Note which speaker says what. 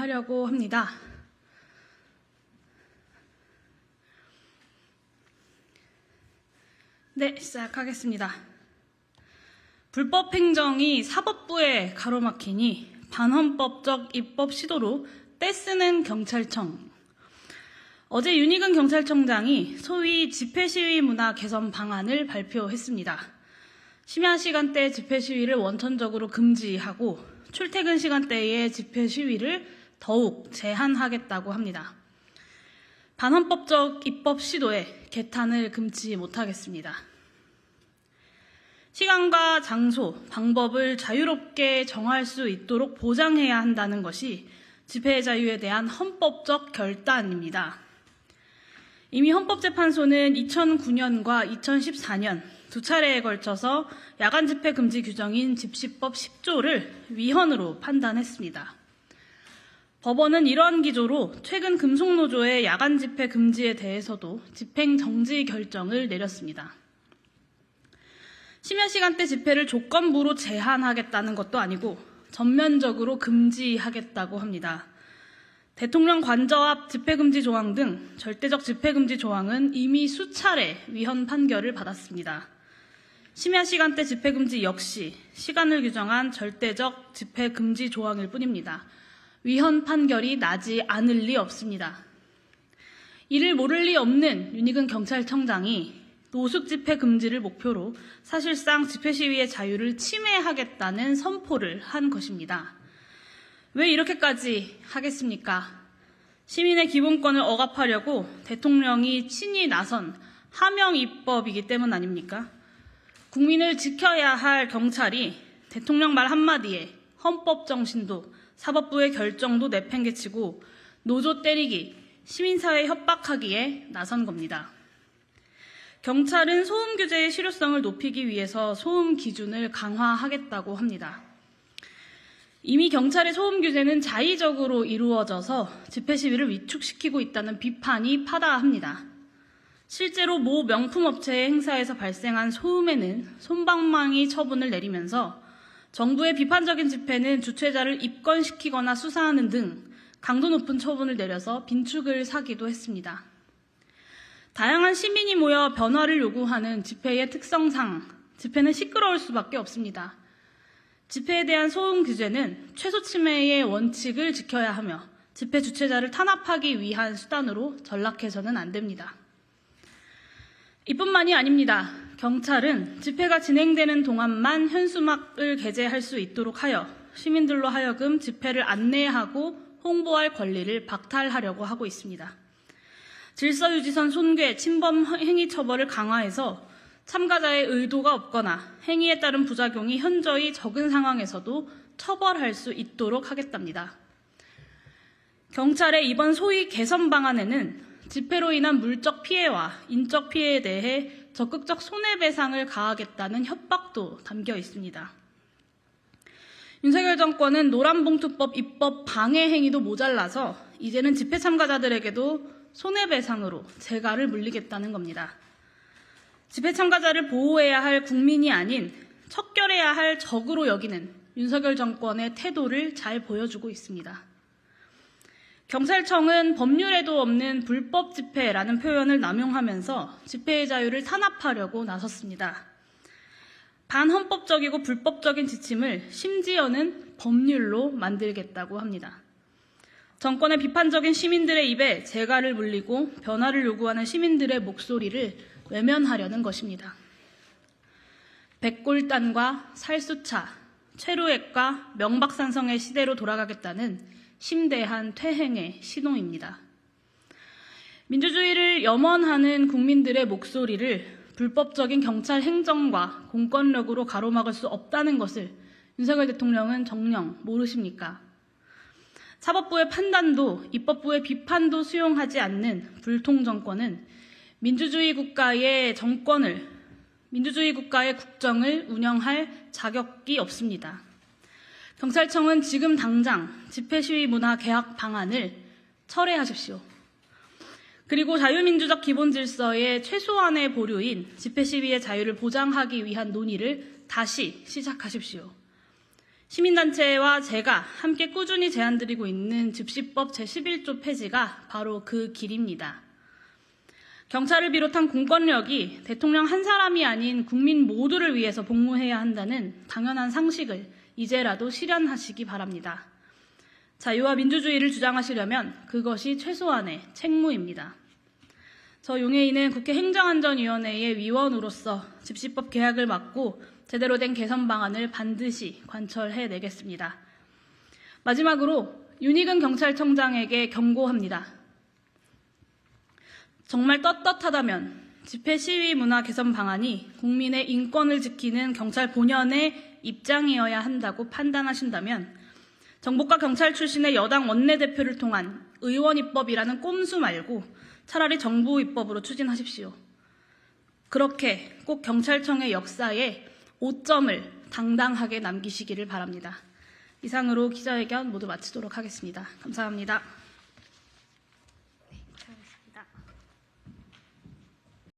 Speaker 1: 진행하려고 합니다. 네, 시작하겠습니다. 불법 행정이 사법부에 가로막히니 반헌법적 입법 시도로 떼쓰는 경찰청. 어제 윤희근 경찰청장이 소위 집회시위 문화 개선 방안을 발표했습니다. 심야 시간대 집회 시위를 원천적으로 금지하고 출퇴근 시간대의 집회 시위를 더욱 제한하겠다고 합니다. 반헌법적 입법 시도에 개탄을 금치 못하겠습니다. 시간과 장소, 방법을 자유롭게 정할 수 있도록 보장해야 한다는 것이 집회의 자유에 대한 헌법적 결단입니다. 이미 헌법재판소는 2009년과 2014년 두 차례에 걸쳐서 야간 집회 금지 규정인 집시법 10조를 위헌으로 판단했습니다. 법원은 이러한 기조로 최근 금속노조의 야간 집회 금지에 대해서도 집행 정지 결정을 내렸습니다. 심야 시간대 집회를 조건부로 제한하겠다는 것도 아니고 전면적으로 금지하겠다고 합니다. 대통령 관저 앞 집회금지 조항 등 절대적 집회금지 조항은 이미 수차례 위헌 판결을 받았습니다. 심야 시간대 집회금지 역시 시간을 규정한 절대적 집회금지 조항일 뿐입니다. 위헌 판결이 나지 않을 리 없습니다. 이를 모를 리 없는 윤희근 경찰청장이 노숙 집회 금지를 목표로 사실상 집회 시위의 자유를 침해하겠다는 선포를 한 것입니다. 왜 이렇게까지 하겠습니까? 시민의 기본권을 억압하려고 대통령이 친히 나선 하명 입법이기 때문 아닙니까? 국민을 지켜야 할 경찰이 대통령 말 한마디에 헌법 정신도 사법부의 결정도 내팽개치고 노조 때리기, 시민사회 협박하기에 나선 겁니다. 경찰은 소음 규제의 실효성을 높이기 위해서 소음 기준을 강화하겠다고 합니다. 이미 경찰의 소음 규제는 자의적으로 이루어져서 집회 시위를 위축시키고 있다는 비판이 파다합니다. 실제로 모 명품업체의 행사에서 발생한 소음에는 솜방망이 처분을 내리면서 정부의 비판적인 집회는 주최자를 입건시키거나 수사하는 등 강도 높은 처분을 내려서 빈축을 사기도 했습니다. 다양한 시민이 모여 변화를 요구하는 집회의 특성상 집회는 시끄러울 수밖에 없습니다. 집회에 대한 소음 규제는 최소 침해의 원칙을 지켜야 하며 집회 주최자를 탄압하기 위한 수단으로 전락해서는 안 됩니다. 이뿐만이 아닙니다. 경찰은 집회가 진행되는 동안만 현수막을 게재할 수 있도록 하여 시민들로 하여금 집회를 안내하고 홍보할 권리를 박탈하려고 하고 있습니다. 질서유지선 손괴, 침범 행위 처벌을 강화해서 참가자의 의도가 없거나 행위에 따른 부작용이 현저히 적은 상황에서도 처벌할 수 있도록 하겠답니다. 경찰의 이번 소위 개선 방안에는 집회로 인한 물적 피해와 인적 피해에 대해 적극적 손해배상을 가하겠다는 협박도 담겨 있습니다. 윤석열 정권은 노란봉투법 입법 방해 행위도 모자라서 이제는 집회 참가자들에게도 손해배상으로 재갈을 물리겠다는 겁니다. 집회 참가자를 보호해야 할 국민이 아닌 척결해야 할 적으로 여기는 윤석열 정권의 태도를 잘 보여주고 있습니다. 경찰청은 법률에도 없는 불법 집회라는 표현을 남용하면서 집회의 자유를 탄압하려고 나섰습니다. 반헌법적이고 불법적인 지침을 심지어는 법률로 만들겠다고 합니다. 정권의 비판적인 시민들의 입에 재갈을 물리고 변화를 요구하는 시민들의 목소리를 외면하려는 것입니다. 백골단과 살수차, 최루액과 명박산성의 시대로 돌아가겠다는 심대한 퇴행의 신호입니다. 민주주의를 염원하는 국민들의 목소리를 불법적인 경찰 행정과 공권력으로 가로막을 수 없다는 것을 윤석열 대통령은 정녕 모르십니까? 사법부의 판단도 입법부의 비판도 수용하지 않는 불통 정권은 민주주의 국가의 국정을 운영할 자격이 없습니다. 경찰청은 지금 당장 집회 시위 문화 개혁 방안을 철회하십시오. 그리고 자유민주적 기본 질서의 최소한의 보류인 집회 시위의 자유를 보장하기 위한 논의를 다시 시작하십시오. 시민단체와 제가 함께 꾸준히 제안드리고 있는 집시법 제11조 폐지가 바로 그 길입니다. 경찰을 비롯한 공권력이 대통령 한 사람이 아닌 국민 모두를 위해서 복무해야 한다는 당연한 상식을 이제라도 실현하시기 바랍니다. 자유와 민주주의를 주장하시려면 그것이 최소한의 책무입니다. 저 용해인은 국회 행정안전위원회의 위원으로서 집시법 개혁을 막고 제대로 된 개선 방안을 반드시 관철해내겠습니다. 마지막으로 윤희근 경찰청장에게 경고합니다. 정말 떳떳하다면 집회 시위 문화 개선 방안이 국민의 인권을 지키는 경찰 본연의 입장이어야 한다고 판단하신다면 정부과 경찰 출신의 여당 원내대표를 통한 의원 입법이라는 꼼수 말고 차라리 정부 입법으로 추진하십시오. 그렇게 꼭 경찰청의 역사에 오점을 당당하게 남기시기를 바랍니다. 이상으로 기자회견 모두 마치도록 하겠습니다. 감사합니다.